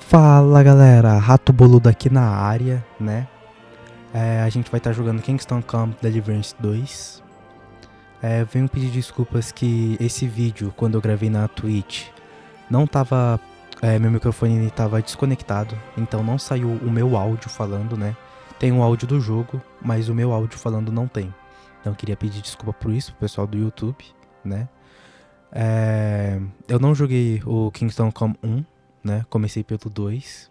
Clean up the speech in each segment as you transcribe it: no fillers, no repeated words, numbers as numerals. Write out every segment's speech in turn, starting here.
Fala galera, Rato Boludo aqui na área, né? A gente vai estar jogando Kingsdom Come Deliverance II. Venho pedir desculpas que esse vídeo, quando eu gravei na Twitch, não tava... meu microfone estava desconectado, então não saiu o meu áudio falando, né? Tem o áudio do jogo, mas o meu áudio falando não tem. Então eu queria pedir desculpa por isso, pro pessoal do YouTube, né? Eu não joguei o Kingsdom Come 1, né? Comecei pelo 2.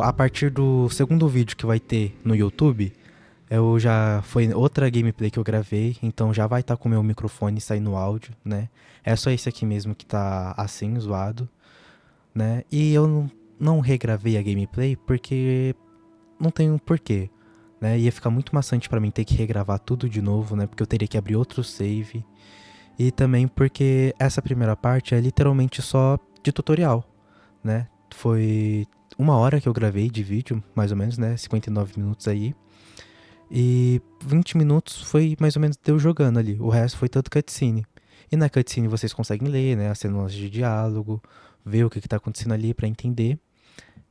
A partir do segundo vídeo que vai ter no YouTube, foi outra gameplay que eu gravei, então já vai estar com o meu microfone saindo áudio, né? É só esse aqui mesmo que tá assim, zoado, né? E eu não regravei a gameplay porque não tem um porquê, né? Ia ficar muito maçante pra mim ter que regravar tudo de novo, né? Porque eu teria que abrir outro save. E também porque essa primeira parte é literalmente só de tutorial, né? Foi 1 hora que eu gravei de vídeo, mais ou menos, né? 59 minutos aí. E 20 minutos foi mais ou menos eu jogando ali. O resto foi tanto cutscene. E na cutscene vocês conseguem ler, né? As cenas de diálogo, ver o que tá acontecendo ali pra entender.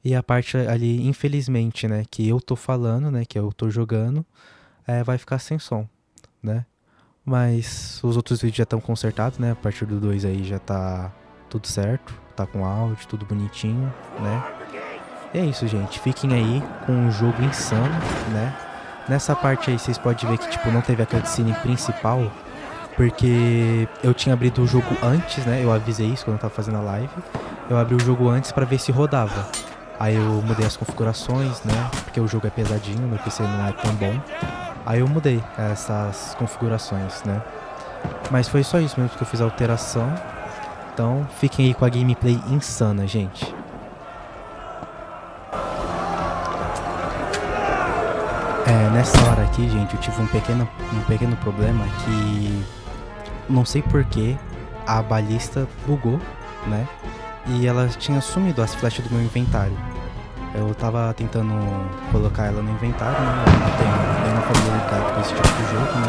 E a parte ali, infelizmente, né? Que eu tô falando, né? Que eu tô jogando, vai ficar sem som, né? Mas os outros vídeos já estão consertados, né? A partir do 2 aí já tá tudo certo. Tá com áudio, tudo bonitinho, né? E é isso, gente. Fiquem aí com um jogo insano, né? Nessa parte aí vocês podem ver que, tipo, não teve a cutscene principal. Porque eu tinha abrido o jogo antes, né? Eu avisei isso quando eu tava fazendo a live. Eu abri o jogo antes pra ver se rodava. Aí eu mudei as configurações, né? Porque o jogo é pesadinho, meu PC não é tão bom. Aí eu mudei essas configurações, né? Mas foi só isso mesmo que eu fiz a alteração. Então fiquem aí com a gameplay insana, gente. Nessa hora aqui, gente, eu tive um pequeno problema que... Não sei porquê, a balista bugou, né? E ela tinha sumido as flechas do meu inventário. Eu tava tentando colocar ela no inventário, né? Eu não tenho nenhuma familiaridade com esse tipo de jogo, né?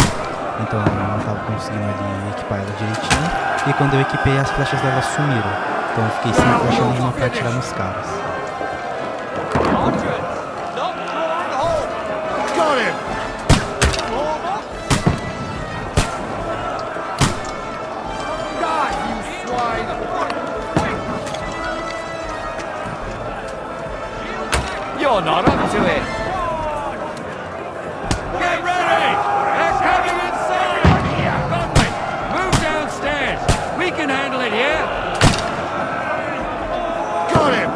Então eu não tava conseguindo ali equipar ela direitinho. E quando eu equipei, as flechas dela sumiram. Então eu fiquei sem flecha nenhuma pra atirar nos caras. You're not up to it. Get ready! They're coming inside! Godwin, move downstairs. We can handle it here. Got him!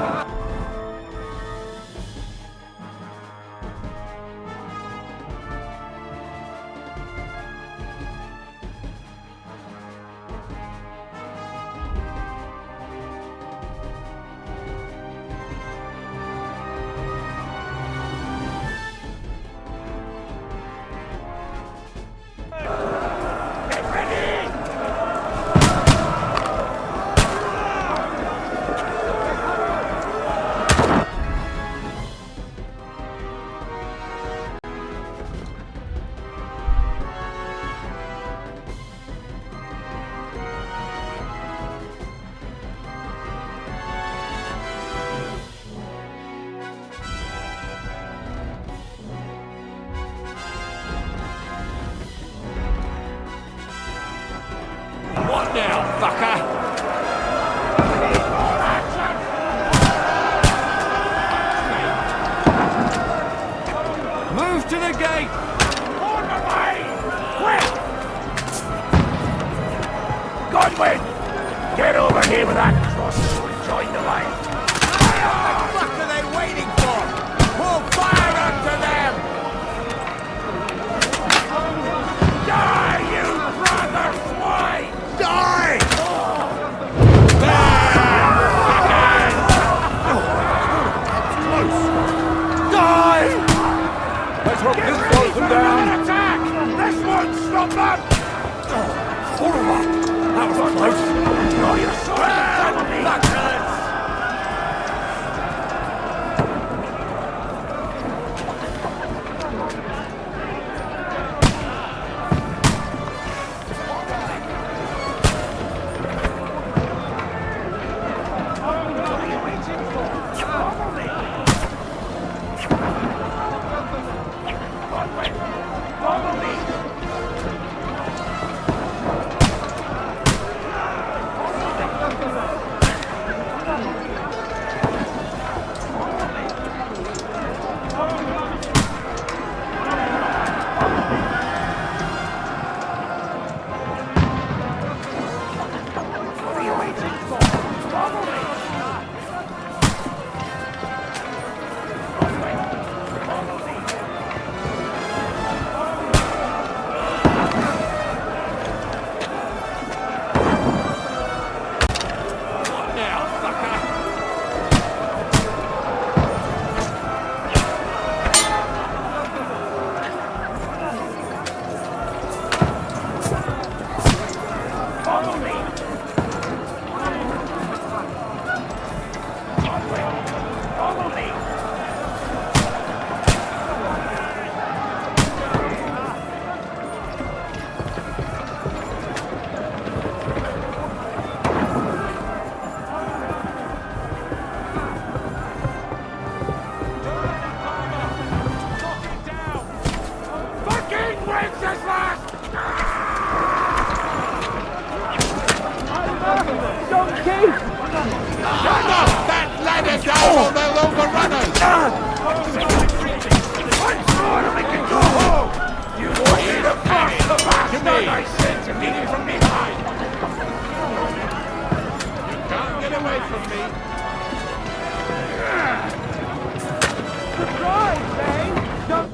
What now, fucker? Move to the gate! On the way! Quick! Godwin! Get over here with that crossbow and join the line. What the fuck are they waiting for? Pull fire onto them! Die, you brother swine! Die! Oh, they'll overrun us! I'm sure I can go home! You want me to pass the bastard I sent to meet you from behind! You can't get away from me! Surprise, eh? Don't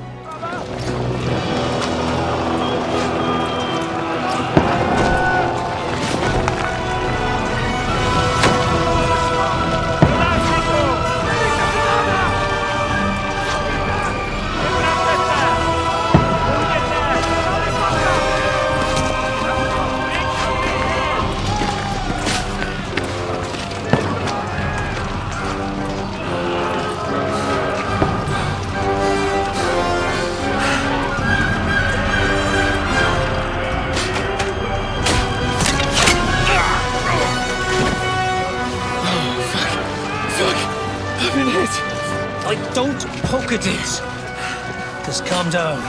Don't poke at it. Just calm down.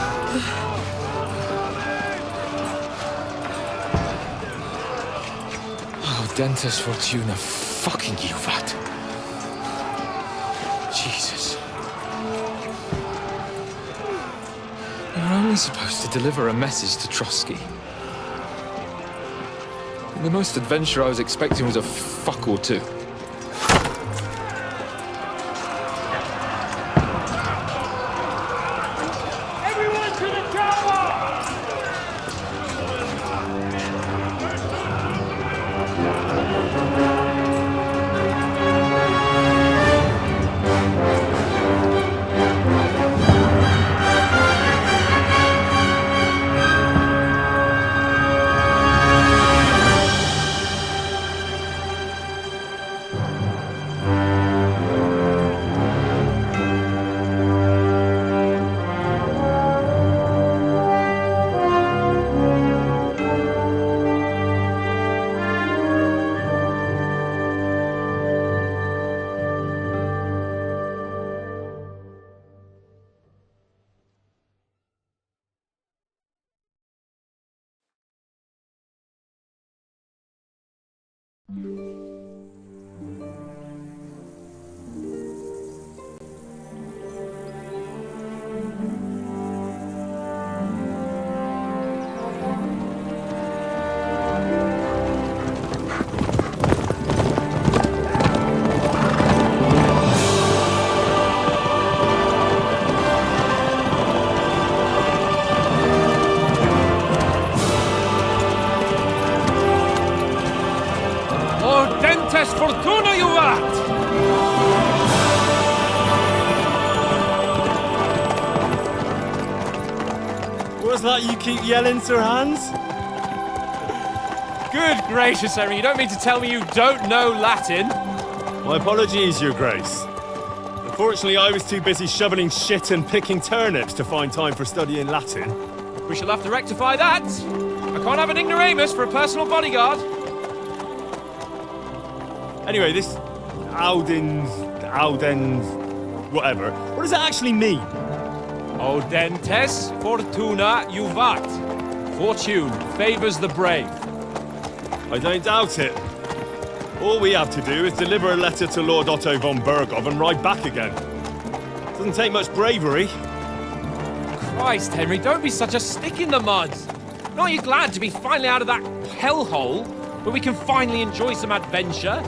Oh, Dentes Fortuna, fucking you, Vat. Jesus. You're only supposed to deliver a message to Trotsky. And the most adventure I was expecting was a fuck or two. Fortuna, you vat! What's that you keep yelling, Sir Hans? Good gracious, Henry, you don't mean to tell me you don't know Latin? My apologies, Your Grace. Unfortunately, I was too busy shoveling shit and picking turnips to find time for studying Latin. We shall have to rectify that. I can't have an ignoramus for a personal bodyguard. Anyway, this Audens, whatever. What does it actually mean? Audentes fortuna juvat. Fortune favors the brave. I don't doubt it. All we have to do is deliver a letter to Lord Otto von Bergov and ride back again. Doesn't take much bravery. Christ, Henry, don't be such a stick in the mud. Aren't you glad to be finally out of that hellhole where we can finally enjoy some adventure?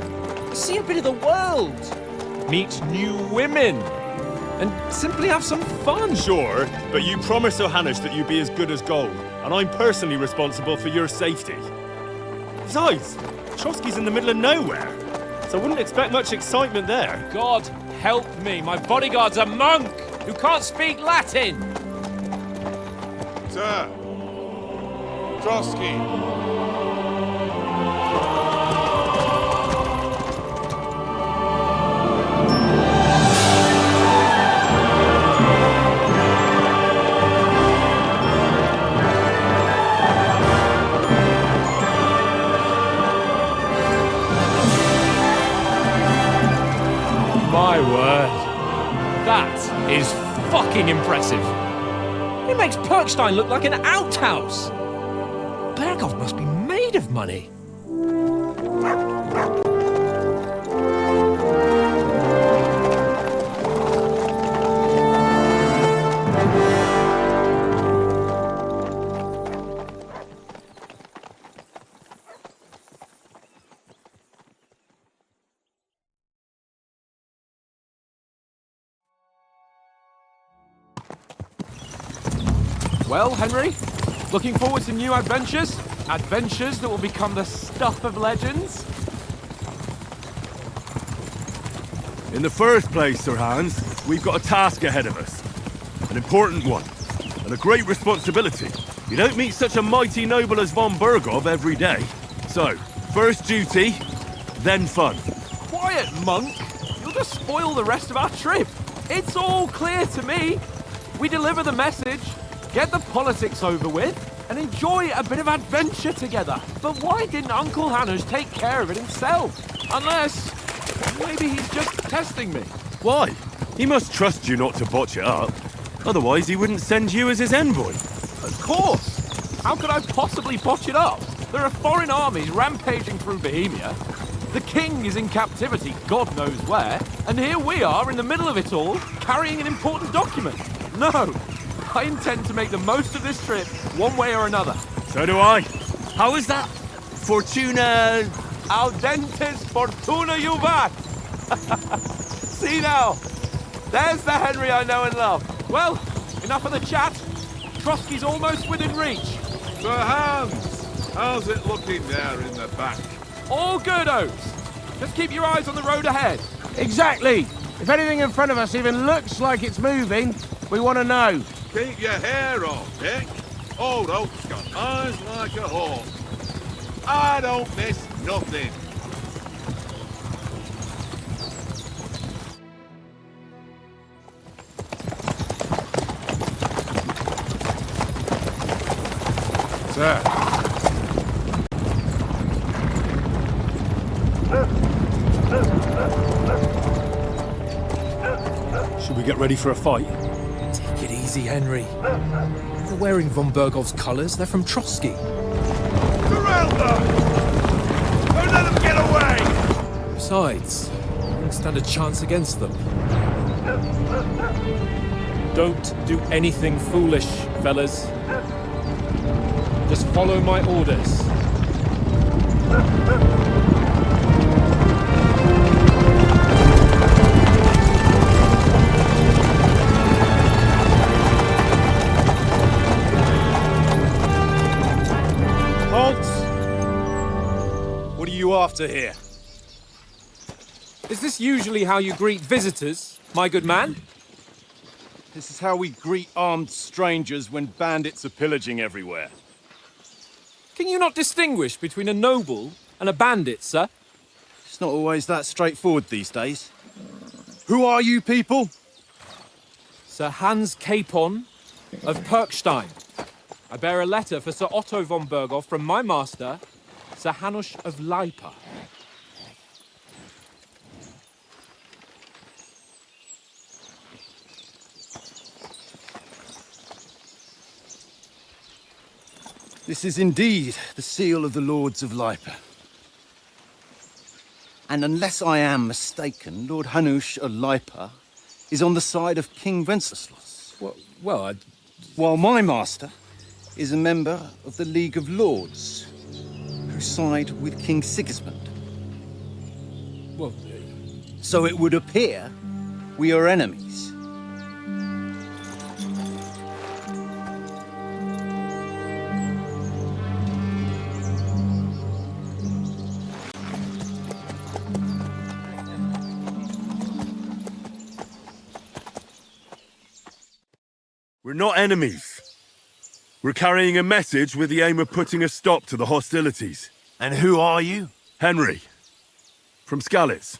See a bit of the world, meet new women, and simply have some fun. Sure, but you promised Johannes that you'd be as good as gold, and I'm personally responsible for your safety. Besides, Trotsky's in the middle of nowhere, so I wouldn't expect much excitement there. God help me, my bodyguard's a monk who can't speak Latin. Sir, Trotsky. My word. That is fucking impressive. It makes Perkstein look like an outhouse. Bergov must be made of money. Well, Henry, looking forward to new adventures? Adventures that will become the stuff of legends? In the first place, Sir Hans, we've got a task ahead of us. An important one. And a great responsibility. You don't meet such a mighty noble as von Bergov every day. So, first duty, then fun. Quiet, monk! You'll just spoil the rest of our trip. It's all clear to me. We deliver the message, get the politics over with, and enjoy a bit of adventure together. But why didn't Uncle Hanush take care of it himself? Unless, maybe he's just testing me. Why? He must trust you not to botch it up. Otherwise, he wouldn't send you as his envoy. Of course! How could I possibly botch it up? There are foreign armies rampaging through Bohemia. The king is in captivity, God knows where. And here we are in the middle of it all, carrying an important document. No! I intend to make the most of this trip, one way or another. So do I. How is that? Fortuna... Audentes fortuna juvat! See now, there's the Henry I know and love. Well, enough of the chat. Trotsky's almost within reach. Sir Hans, how's it looking there in the back? All good, Oates. Just keep your eyes on the road ahead. Exactly. If anything in front of us even looks like it's moving, we want to know. Keep your hair on, Dick. Old Oak's got eyes like a hawk. I don't miss nothing. Sir. Should we get ready for a fight? Take it easy, Henry. They're wearing von Bergov's colours. They're from Trotsky. Surround them! Don't let them get away! Besides, we won't stand a chance against them. Don't do anything foolish, fellas. Just follow my orders. Halt! What are you after here? Is this usually how you greet visitors, my good man? This is how we greet armed strangers when bandits are pillaging everywhere. Can you not distinguish between a noble and a bandit, sir? It's not always that straightforward these days. Who are you people? Sir Hans Capon of Perkstein. I bear a letter for Sir Otto von Bergov from my master, Sir Hanush of Lipa. This is indeed the seal of the Lords of Lipa. And unless I am mistaken, Lord Hanush of Lipa is on the side of King Wenceslas. Well, While my master is a member of the League of Lords, who side with King Sigismund. well, So it would appear we are enemies. We're not enemies. We're carrying a message with the aim of putting a stop to the hostilities. And who are you? Henry, from Skalitz.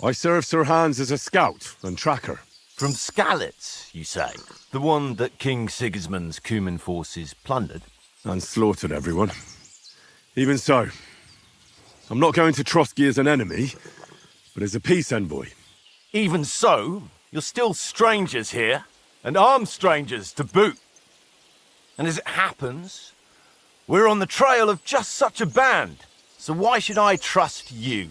I serve Sir Hans as a scout and tracker. From Skalitz, you say? The one that King Sigismund's Cuman forces plundered? And slaughtered everyone. Even so, I'm not going to Trotsky as an enemy, but as a peace envoy. Even so, you're still strangers here, and armed strangers to boot. And as it happens, we're on the trail of just such a band, so why should I trust you?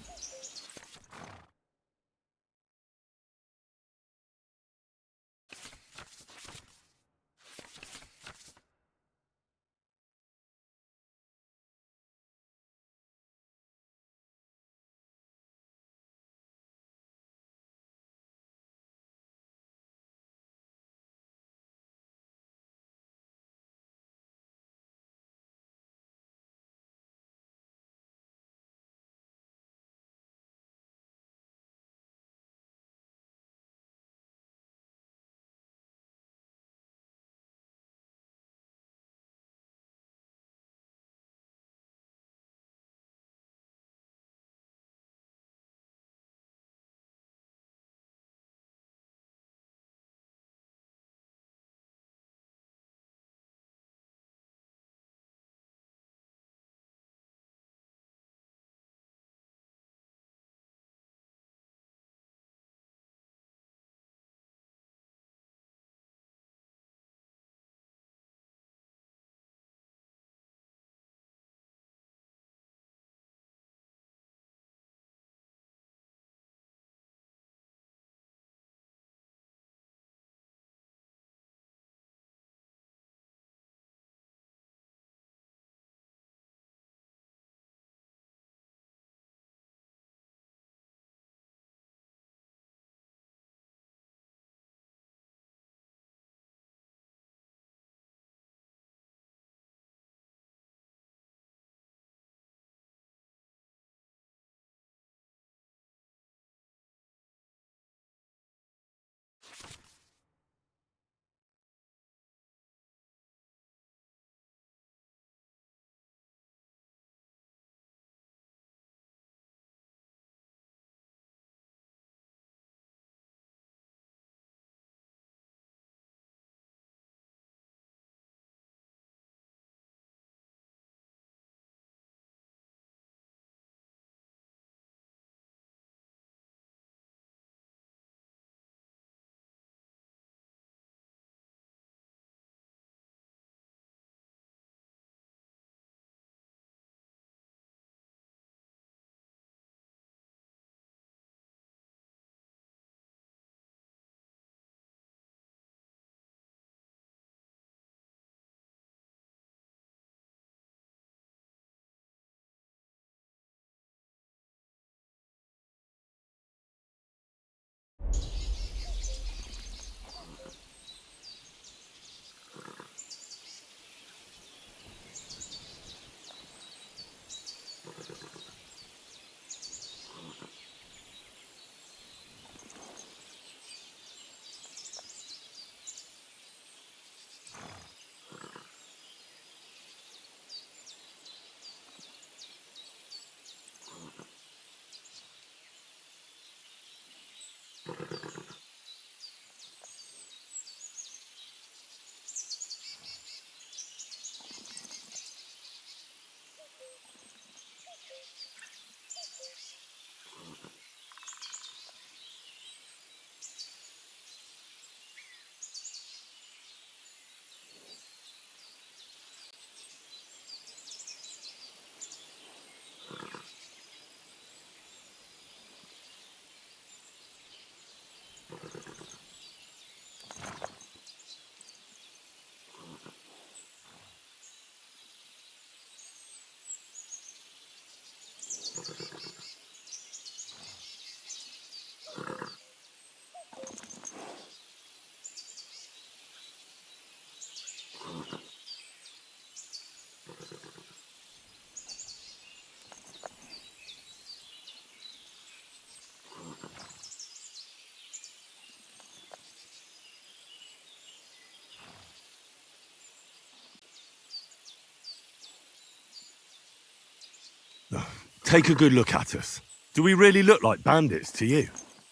take a good look at us. Do we really look like bandits to you?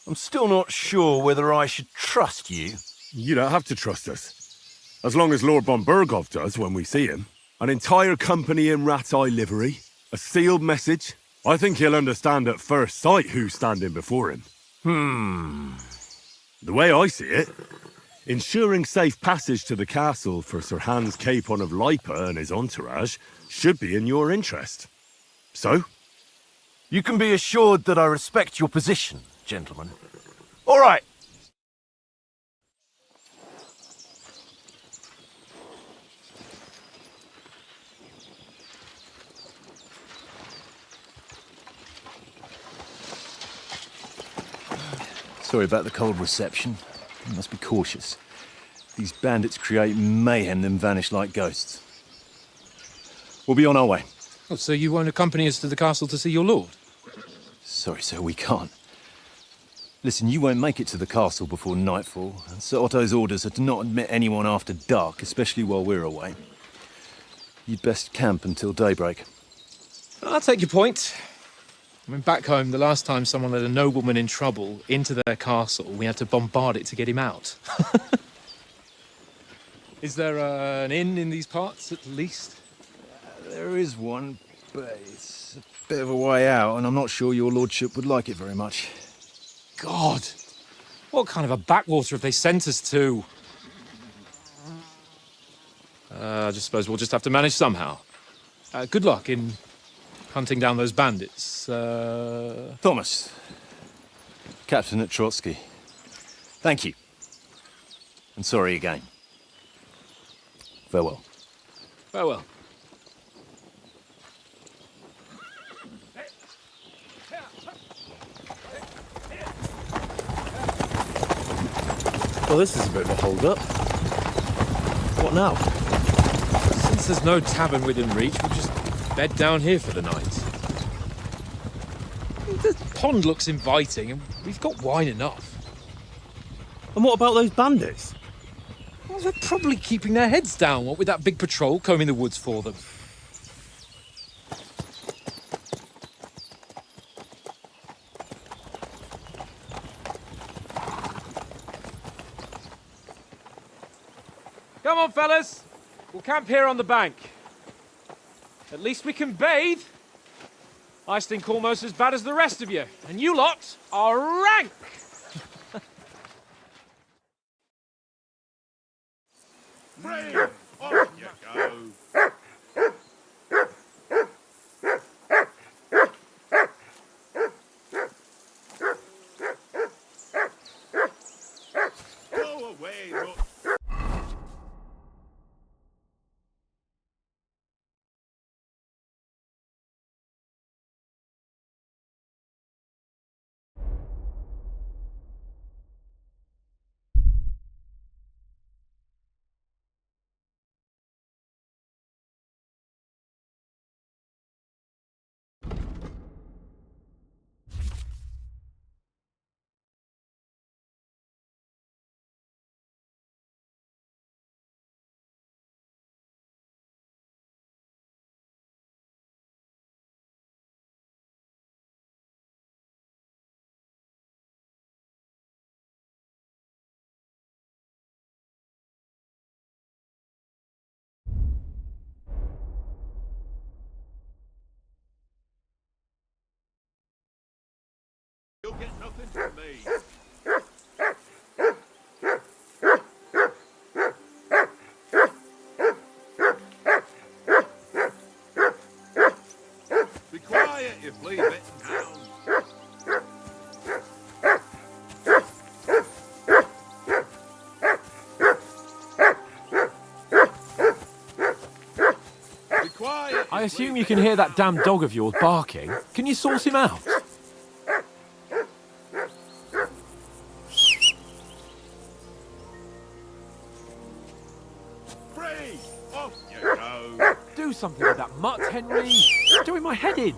I'm still not sure whether I should trust you. You don't have to trust us. As long as Lord von Burgov does when we see him. An entire company in rat-eye livery. A sealed message. I think he'll understand at first sight who's standing before him. The way I see it, ensuring safe passage to the castle for Sir Hans Capon of Lipa and his entourage should be in your interest. So? You can be assured that I respect your position, gentlemen. All right. Sorry about the cold reception. You must be cautious. These bandits create mayhem, then vanish like ghosts. We'll be on our way. Oh, so you won't accompany us to the castle to see your lord? Sorry, sir, we can't. Listen, you won't make it to the castle before nightfall, and Sir Otto's orders are to not admit anyone after dark, especially while we're away. You'd best camp until daybreak. I'll take your point. I mean, back home, the last time someone let a nobleman in trouble into their castle, we had to bombard it to get him out. Is there an inn in these parts, at least? There is one, but it's a bit of a way out, and I'm not sure your lordship would like it very much. God! What kind of a backwater have they sent us to? I just suppose we'll just have to manage somehow. Good luck in hunting down those bandits. Thomas, Captain at Trotsky. Thank you. And sorry again. Farewell. Farewell. Well, this is a bit of a hold-up. What now? Since there's no tavern within reach, we'll just bed down here for the night. The pond looks inviting, and we've got wine enough. And what about those bandits? Well, they're probably keeping their heads down, what with that big patrol combing the woods for them. Come on, fellas. We'll camp here on the bank. At least we can bathe. I stink almost as bad as the rest of you, and you lot are rank. Free! Off you go! Go away, look! You'll get nothing from me. Be quiet, you flea-bitten hound. Be quiet. I assume you can hear that damn dog of yours barking. Can you sort him out? Free! Off you go! Do something with that mutt, Henry. It's doing my head in.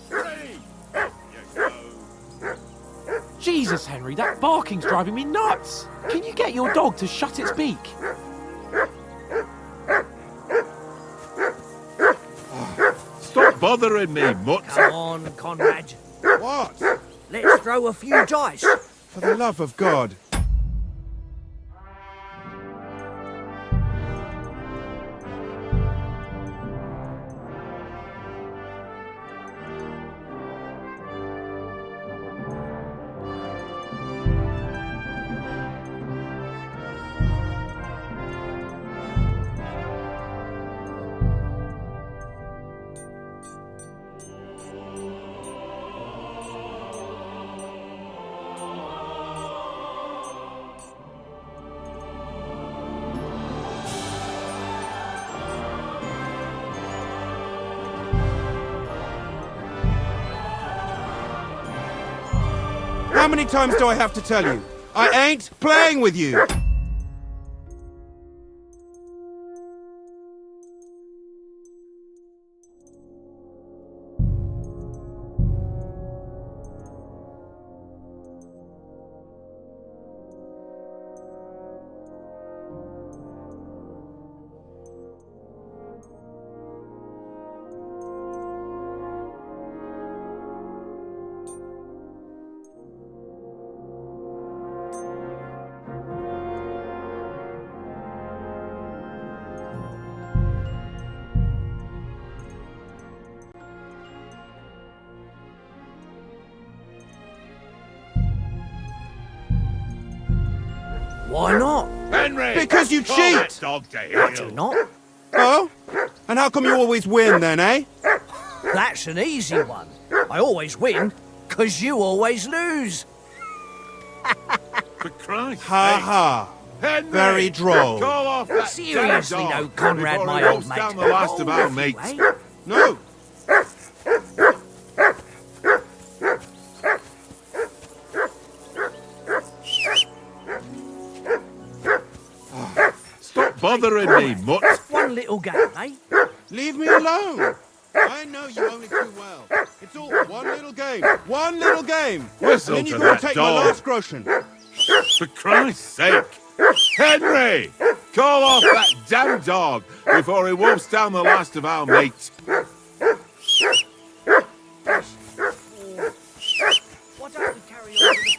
Free! Off you go! Jesus, Henry, that barking's driving me nuts. Can you get your dog to shut its beak? Stop bothering me, mutt. Come on, Conrad. What? Let's throw a few dice. For the love of God. How many times do I have to tell you? I ain't playing with you! Why not? Henry! Because you call that cheat! dog to I do heel. not. Oh? And how come you always win then, eh? That's an easy one. I always win, 'cause you always lose. For Christ's Ha sake. ha. Henry! Very droll. Call off that Seriously, damn no, dog Conrad, before my he old wolfs mate. down the last of our Oh, mates. eh? No. Stop bothering me, mutt. One little game, eh? Leave me alone. I know you only too well. It's all one little game. One little game. Whistle and then you to go and that take dog. my last groschen. For Christ's sake. Henry! Call off that damn dog before he wolfs down the last of our mates. Why don't we carry on with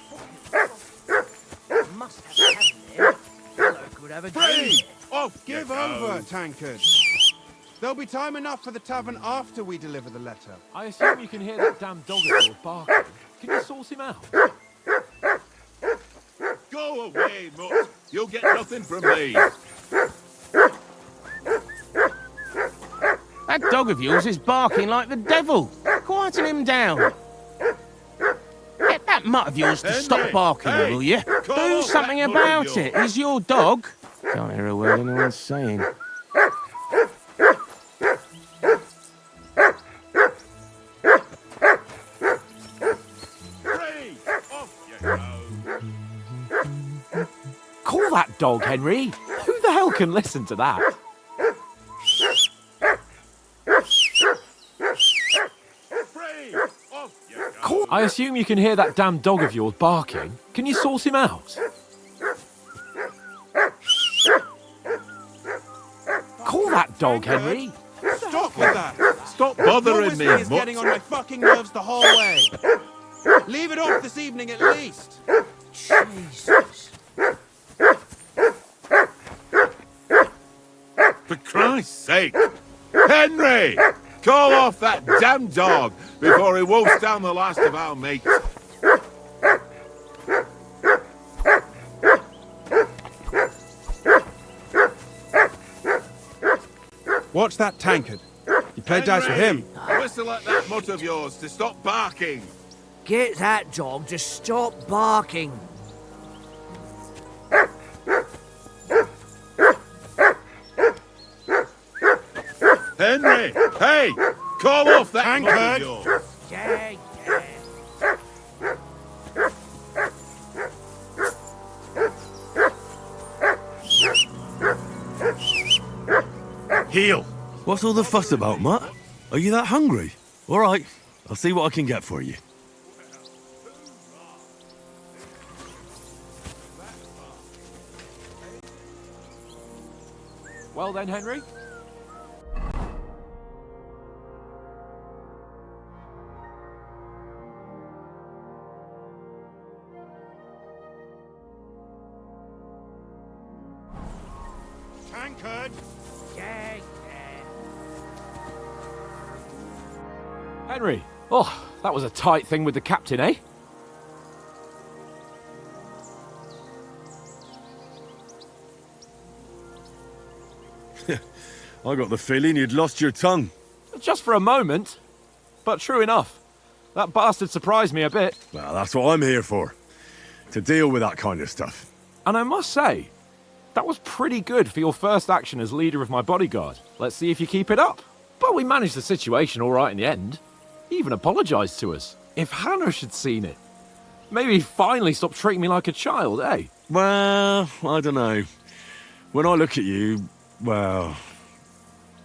the football? Must have a cabin there. Fellow could have a Free! drink. Off you Give go. over, tankard. There'll be time enough for the tavern after we deliver the letter. I assume you can hear that damn dog of yours barking. Can you source him out? Go away, mutt. You'll get nothing from me. That dog of yours is barking like the devil. Quieten him down. Get that mutt of yours to Henry, stop barking, hey, will you? call Do off something that mutt of about yours. it. He's your dog. Can't hear a word anyone's saying. Free! Off you go. Call that dog, Henry. Who the hell can listen to that? Free! Off you go. I assume you can hear that damn dog of yours barking. Can you source him out? Call that dog, Henry. Stop with that. Stop Your bothering me, whistling is getting mutt. on my fucking nerves the whole way. Leave it off this evening at least. Jesus. For Christ's sake. Henry! Call off that damn dog before he wolfs down the last of our mates. Watch that tankard. You played dice with him. Whistle at that mutt of yours to stop barking. Get that dog to stop barking. Henry! Hey! Call off that mutt Tankard. of yours. Yeah, yeah. Heel! What's all the fuss about, Mutt? Are you that hungry? All right, I'll see what I can get for you. Well then, Henry. could. Yeah. Henry! Oh, that was a tight thing with the captain, eh? I got the feeling you'd lost your tongue. Just for a moment. But true enough. That bastard surprised me a bit. Well, that's what I'm here for. To deal with that kind of stuff. And I must say, that was pretty good for your first action as leader of my bodyguard. Let's see if you keep it up. But we managed the situation all right in the end. He even apologised to us. If Hannah had seen it, maybe he'd finally stop treating me like a child, eh? Well, I don't know. When I look at you, well,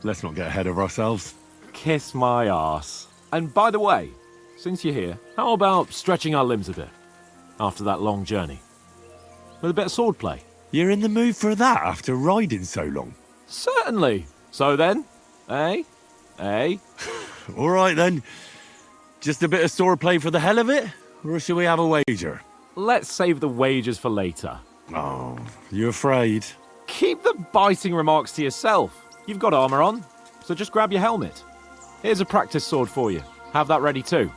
let's not get ahead of ourselves. Kiss my arse. And by the way, since you're here, how about stretching our limbs a bit? After that long journey. With a bit of swordplay. You're in the mood for that after riding so long? Certainly. So then, eh? Eh? All right then. Just a bit of swordplay for the hell of it? Or shall we have a wager? Let's save the wagers for later. Oh, you afraid? Keep the biting remarks to yourself. You've got armour on, so just grab your helmet. Here's a practice sword for you. Have that ready too.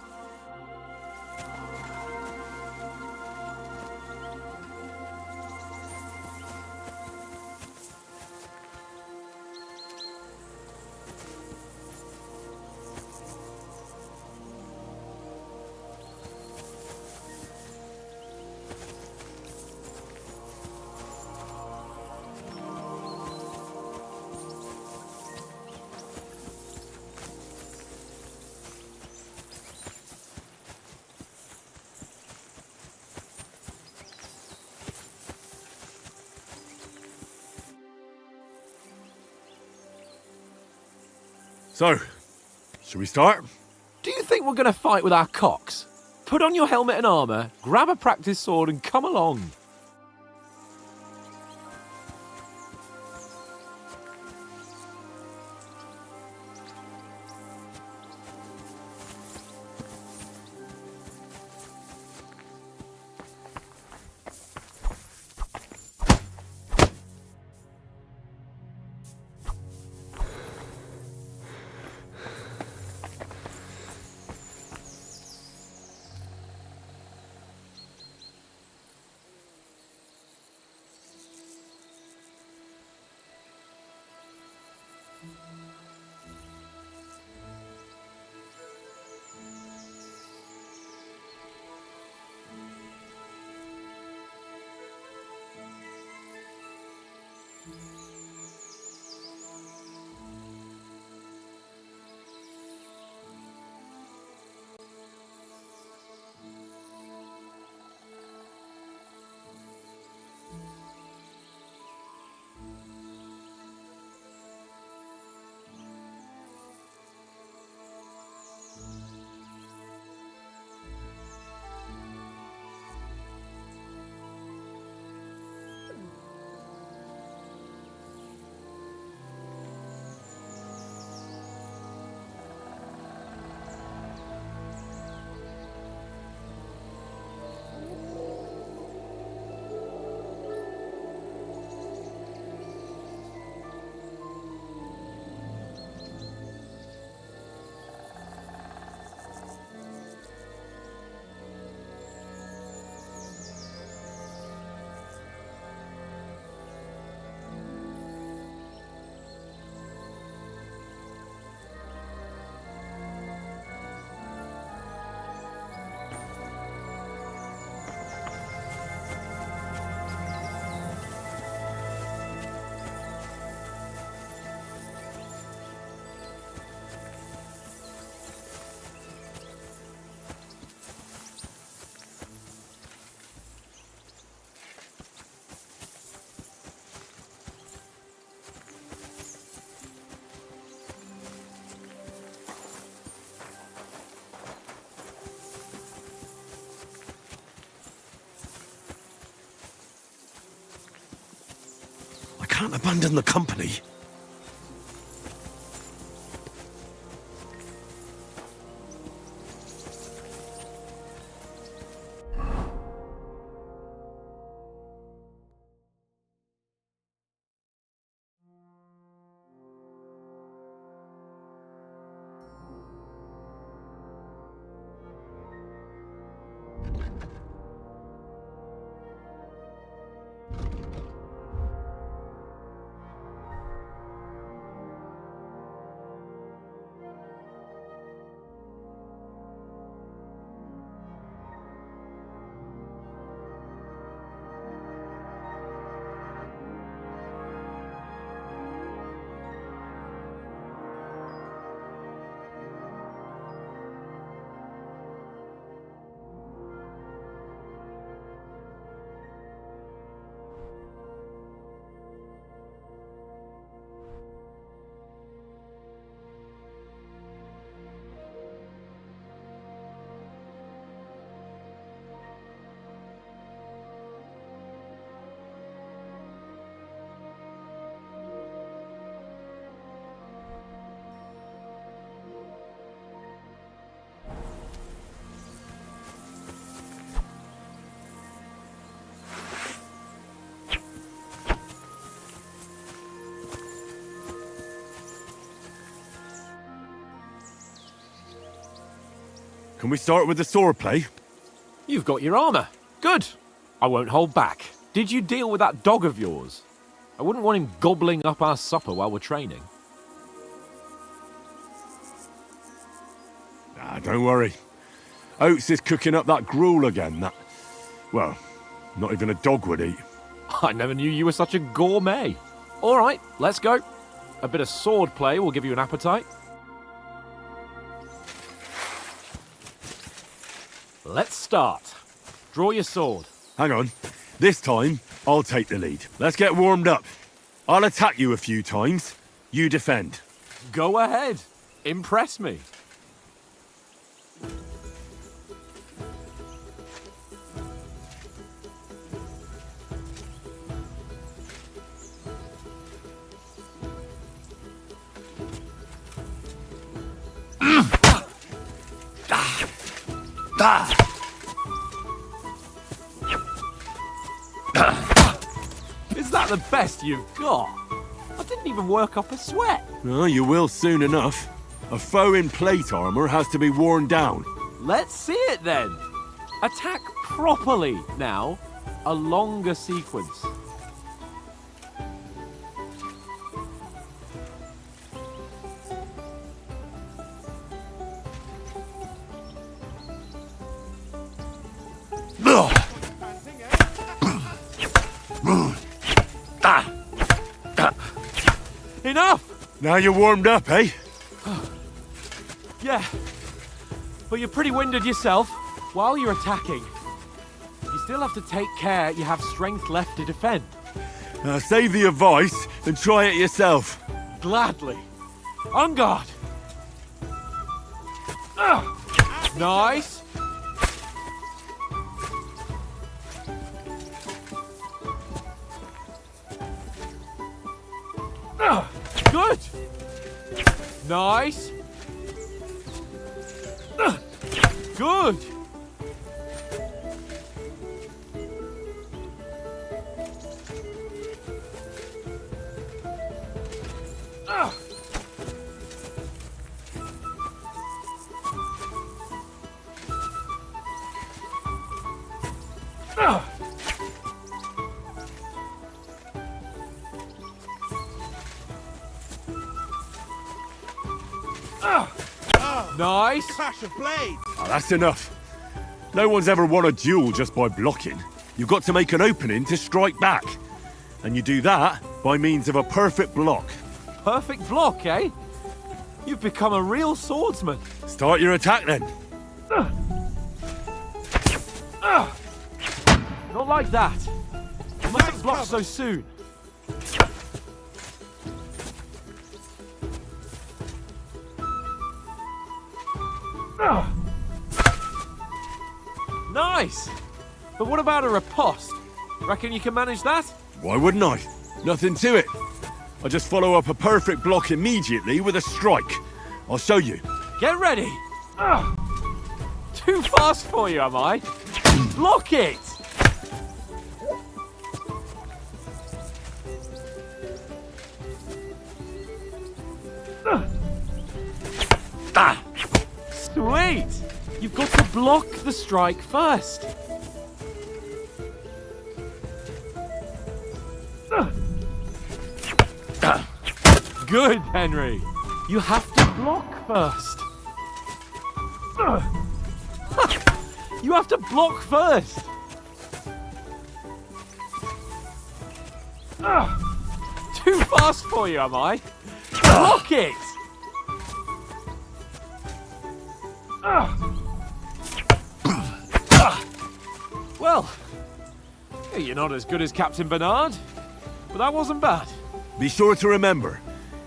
So, shall we start? Do you think we're going to fight with our cocks? Put on your helmet and armour, grab a practice sword and come along. I can't abandon the company. Can we start with the sword play? You've got your armor. Good. I won't hold back. Did you deal with that dog of yours? I wouldn't want him gobbling up our supper while we're training. Ah, don't worry. Oates is cooking up that gruel again that, well, not even a dog would eat. I never knew you were such a gourmet. All right, let's go. A bit of sword play will give you an appetite. Let's start. Draw your sword. Hang on. This time, I'll take the lead. Let's get warmed up. I'll attack you a few times. You defend. Go ahead. Impress me. Is that the best you've got? I didn't even work up a sweat. Oh, you will soon enough. A foe in plate armor has to be worn down. Let's see it then. Attack properly now. A longer sequence. Enough! Now you're warmed up, eh? Yeah, but you're pretty winded yourself. While you're attacking, you still have to take care you have strength left to defend. Now save the advice and try it yourself. Gladly. On guard. Nice. Good. Nice. Good. Nice. Clash of blades. Oh, that's enough. No one's ever won a duel just by blocking. You've got to make an opening to strike back. And you do that by means of a perfect block. Perfect block, eh? You've become a real swordsman. Start your attack then. Not like that. You mustn't block so soon. Nice! But what about a riposte? Reckon you can manage that? Why wouldn't I? Nothing to it. I just follow up a perfect block immediately with a strike. I'll show you. Get ready! Too fast for you, am I? Block it! Sweet! You've got to block the strike first. Good, Henry. You have to block first. You have to block first. Too fast for you, am I? Block it! Well, you're not as good as Captain Bernard, but that wasn't bad. Be sure to remember,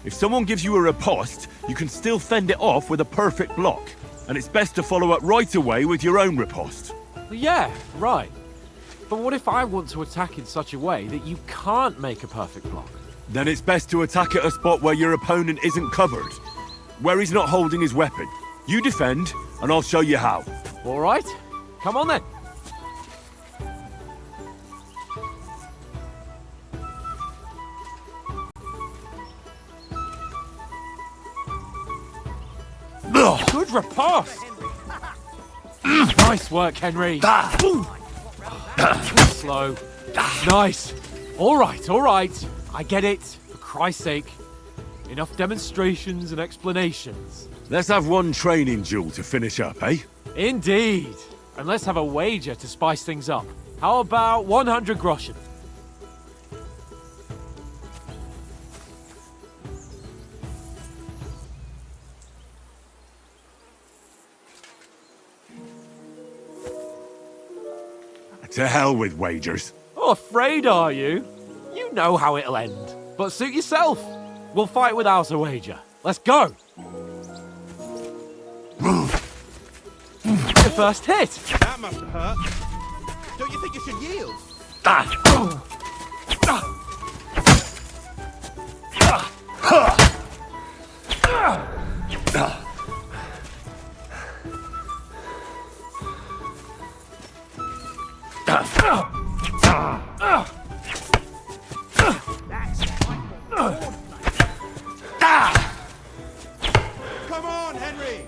if someone gives you a riposte, you can still fend it off with a perfect block. And it's best to follow up right away with your own riposte. Yeah, right. But what if I want to attack in such a way that you can't make a perfect block? Then it's best to attack at a spot where your opponent isn't covered, where he's not holding his weapon. You defend, and I'll show you how. All right, come on then. Good riposte! Nice work, Henry. Slow. Nice. All right. I get it. For Christ's sake. Enough demonstrations and explanations. Let's have one training duel to finish up, eh? Indeed. And let's have a wager to spice things up. How about 100 groschen? To hell with wagers. Oh, afraid are you? You know how it'll end. But suit yourself. We'll fight without a wager. Let's go. The first hit. That must have hurt. Don't you think you should yield? Come on, Henry!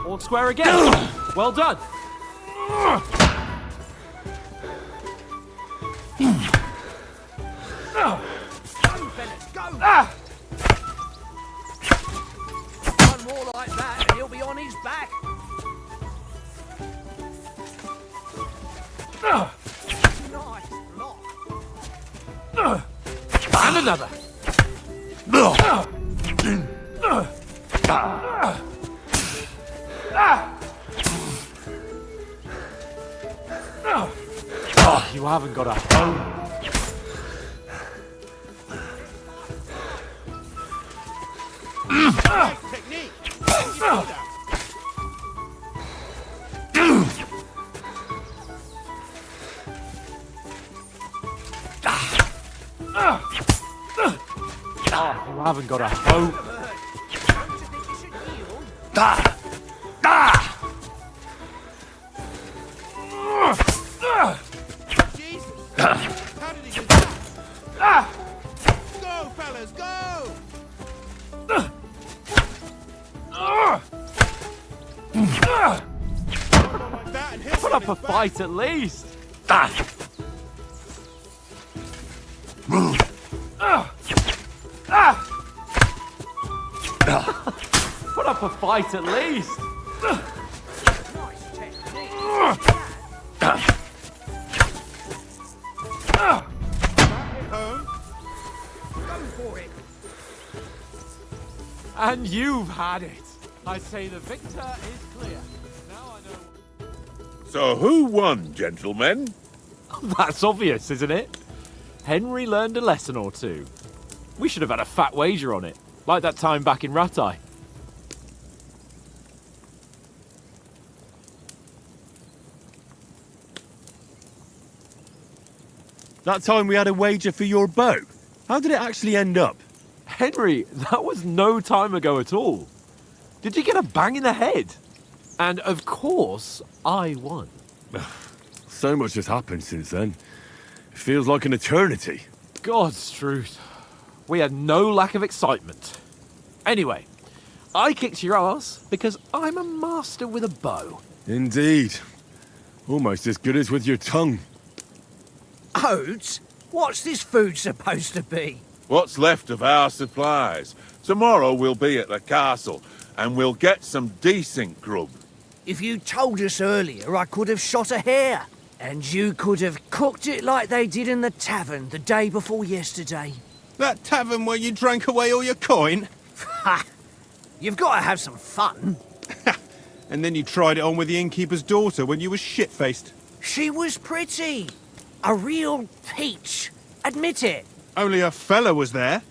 All square again. Well done. One more like that and he'll be on his back. Nice block. And another. Oh, you haven't got a home. Nice technique! You do that. Oh, you haven't got a home. Don't you think you should yield? Jesus! How did he do that? Go, fellas, go! Like that and hit Put him up in a his back. fight at least. Put up a fight at least. Nice technique. Home. Go for it. And you've had it. I say the victor is clear. Now I know. So who won, gentlemen? That's obvious, isn't it? Henry learned a lesson or two. We should have had a fat wager on it, like that time back in Ratai. That time we had a wager for your bow. How did it actually end up? Henry, that was no time ago at all. Did you get a bang in the head? And of course, I won. So much has happened since then. It feels like an eternity. God's truth. We had no lack of excitement. Anyway, I kicked your ass because I'm a master with a bow. Indeed. Almost as good as with your tongue. Oats? What's this food supposed to be? What's left of our supplies? Tomorrow we'll be at the castle, and we'll get some decent grub. If you told us earlier, I could have shot a hare. And you could have cooked it like they did in the tavern the day before yesterday. That tavern where you drank away all your coin? Ha! You've got to have some fun. And then you tried it on with the innkeeper's daughter when you were shit-faced. She was pretty. A real peach. Admit it. Only a fella was there.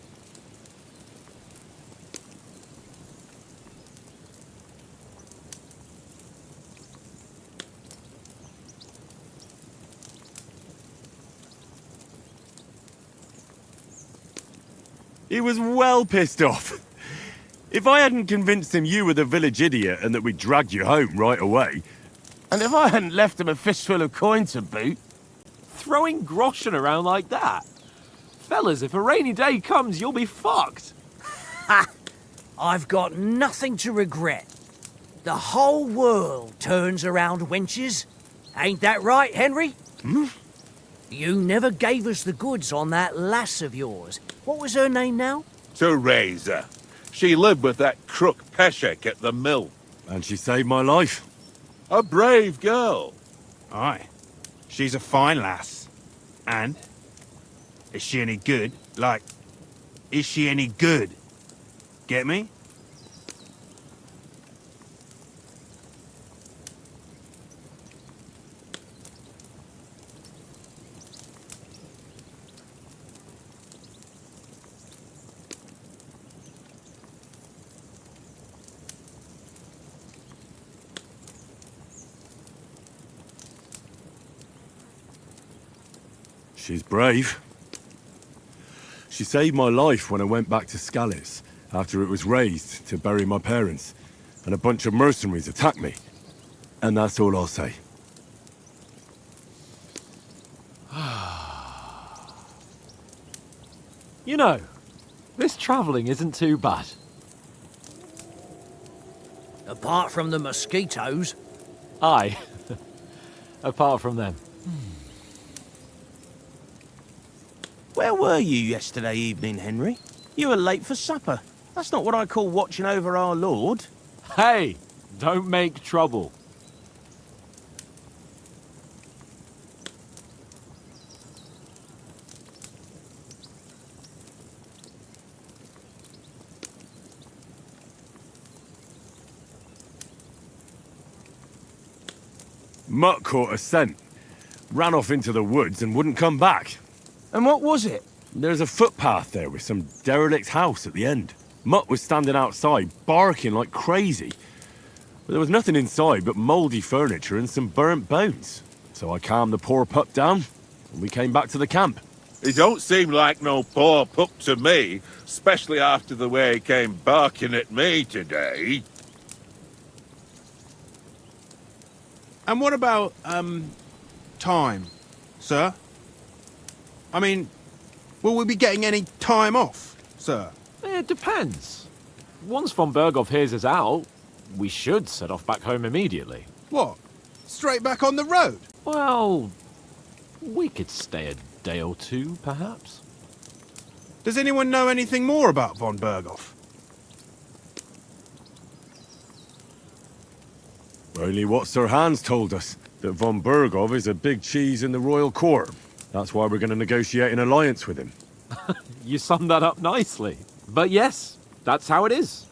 He was well pissed off. If I hadn't convinced him you were the village idiot and that we dragged you home right away... And if I hadn't left him a fistful of coin to boot... Throwing groschen around like that? Fellas, if a rainy day comes, you'll be fucked. Ha! I've got nothing to regret. The whole world turns around wenches. Ain't that right, Henry? Hmm? You never gave us the goods on that lass of yours. What was her name now? Teresa. She lived with that crook Peshek at the mill. And she saved my life. A brave girl. Aye. She's a fine lass. And? Is she any good? Like, is she any good? Get me? She's brave. She saved my life when I went back to Scallis after it was razed to bury my parents, and a bunch of mercenaries attacked me. And that's all I'll say. You know, this travelling isn't too bad. Apart from the mosquitoes. Aye. Apart from them. Where were you yesterday evening, Henry? You were late for supper. That's not what I call watching over our Lord. Hey, don't make trouble. Mutt caught a scent, ran off into the woods and wouldn't come back. And what was it? There's a footpath there with some derelict house at the end. Mutt was standing outside, barking like crazy. But there was nothing inside but mouldy furniture and some burnt bones. So I calmed the poor pup down, and we came back to the camp. He don't seem like no poor pup to me, especially after the way he came barking at me today. And what about, time, sir? I mean, will we be getting any time off, sir? It depends. Once von Berghoff hears us out, we should set off back home immediately. What? Straight back on the road? Well, we could stay a day or two, perhaps. Does anyone know anything more about von Berghoff? Only what Sir Hans told us, that von Berghoff is a big cheese in the royal court. That's why we're going to negotiate an alliance with him. You summed that up nicely. But yes, that's how it is.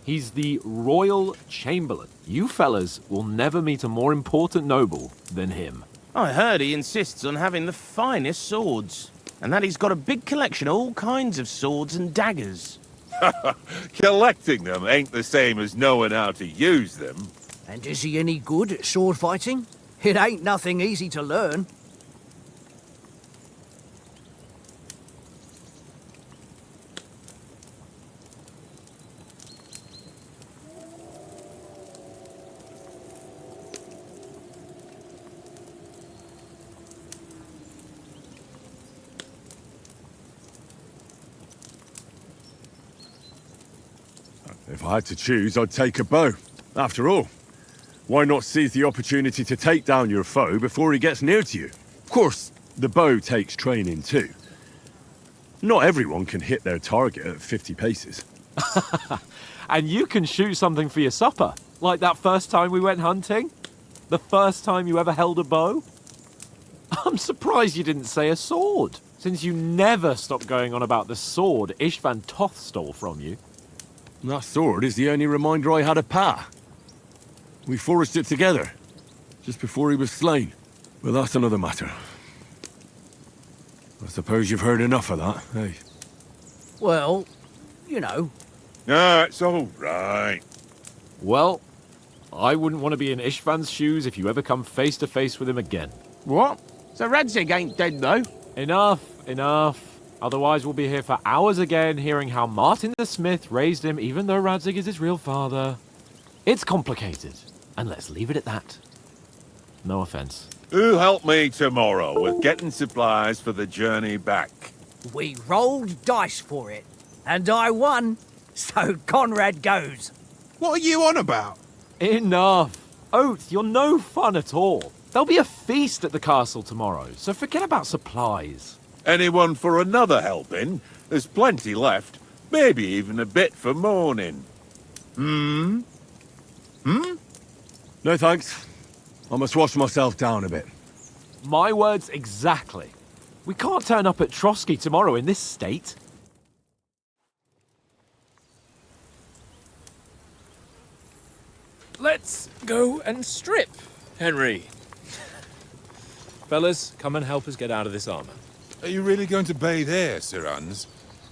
He's the Royal Chamberlain. You fellas will never meet a more important noble than him. I heard he insists on having the finest swords. And that he's got a big collection of all kinds of swords and daggers. Collecting them ain't the same as knowing how to use them. And is he any good at sword fighting? It ain't nothing easy to learn. If I had to choose, I'd take a bow. After all, why not seize the opportunity to take down your foe before he gets near to you? Of course, the bow takes training too. Not everyone can hit their target at 50 paces. And you can shoot something for your supper, like that first time we went hunting? The first time you ever held a bow? I'm surprised you didn't say a sword, since you never stopped going on about the sword Ishvan Toth stole from you. That sword is the only reminder I had of Pa. We forged it together, just before he was slain. But that's another matter. I suppose you've heard enough of that, eh? Well, you know. No, it's all right. Well, I wouldn't want to be in Ishvan's shoes if you ever come face to face with him again. What? So Radzig ain't dead, though? Enough, enough. Otherwise, we'll be here for hours again, hearing how Martin the Smith raised him, even though Radzig is his real father. It's complicated, and let's leave it at that. No offense. Who helped me tomorrow with getting supplies for the journey back? We rolled dice for it, and I won. So Conrad goes. What are you on about? Enough. Oath, you're no fun at all. There'll be a feast at the castle tomorrow, so forget about supplies. Anyone for another helping? There's plenty left. Maybe even a bit for morning. No thanks. I must wash myself down a bit. My words exactly. We can't turn up at Trotsky tomorrow in this state. Let's go and strip, Henry. Fellas, come and help us get out of this armor. Are you really going to bathe here, Sir Hans?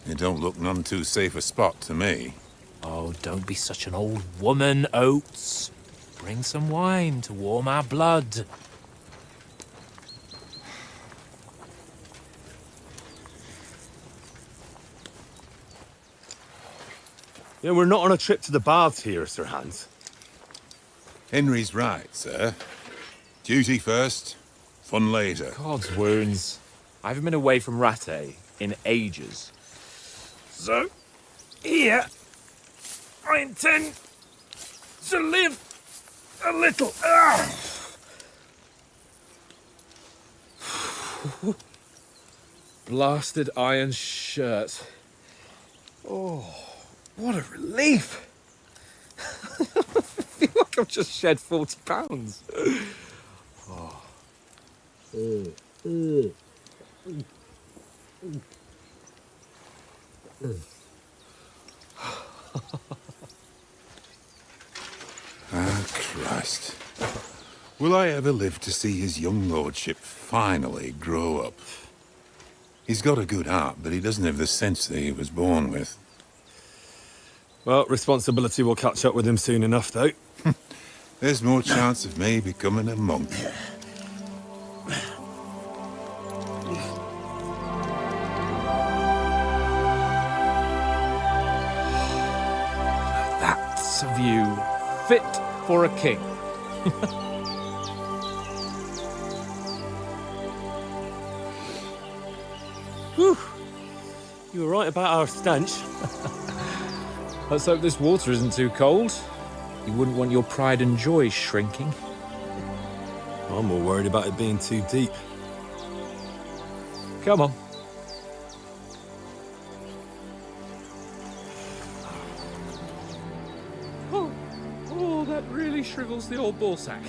It don't look none too safe a spot to me. Oh, don't be such an old woman, Oates. Bring some wine to warm our blood. Yeah, we're not on a trip to the baths here, Sir Hans. Henry's right, sir. Duty first, fun later. God's wounds. I haven't been away from Rattay in ages. So, here, I intend to live a little. Blasted iron shirt. Oh, what a relief. I feel like I've just shed 40 pounds. Oh. Ah, Christ. Will I ever live to see his young lordship finally grow up? He's got a good heart, but he doesn't have the sense that he was born with. Well, responsibility will catch up with him soon enough, though. There's more chance of me becoming a monk. That's a view fit for a king. Whew. You were right about our stench. Let's hope this water isn't too cold. You wouldn't want your pride and joy shrinking. I'm more worried about it being too deep. Come on. Oh, that really shrivels the old ball sack.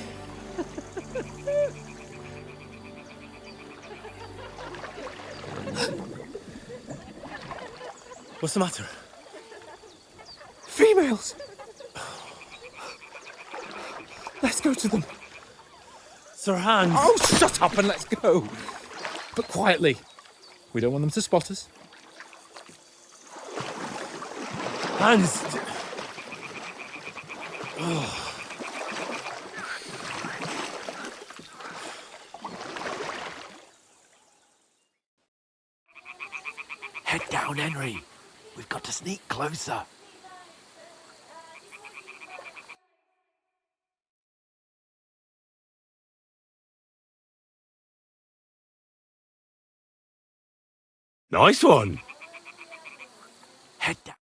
What's the matter? Females! Let's go to them. Sir Hans! Oh, shut up and let's go. But quietly. We don't want them to spot us. Hans! Head down, Henry. We've got to sneak closer. Nice one. Head down.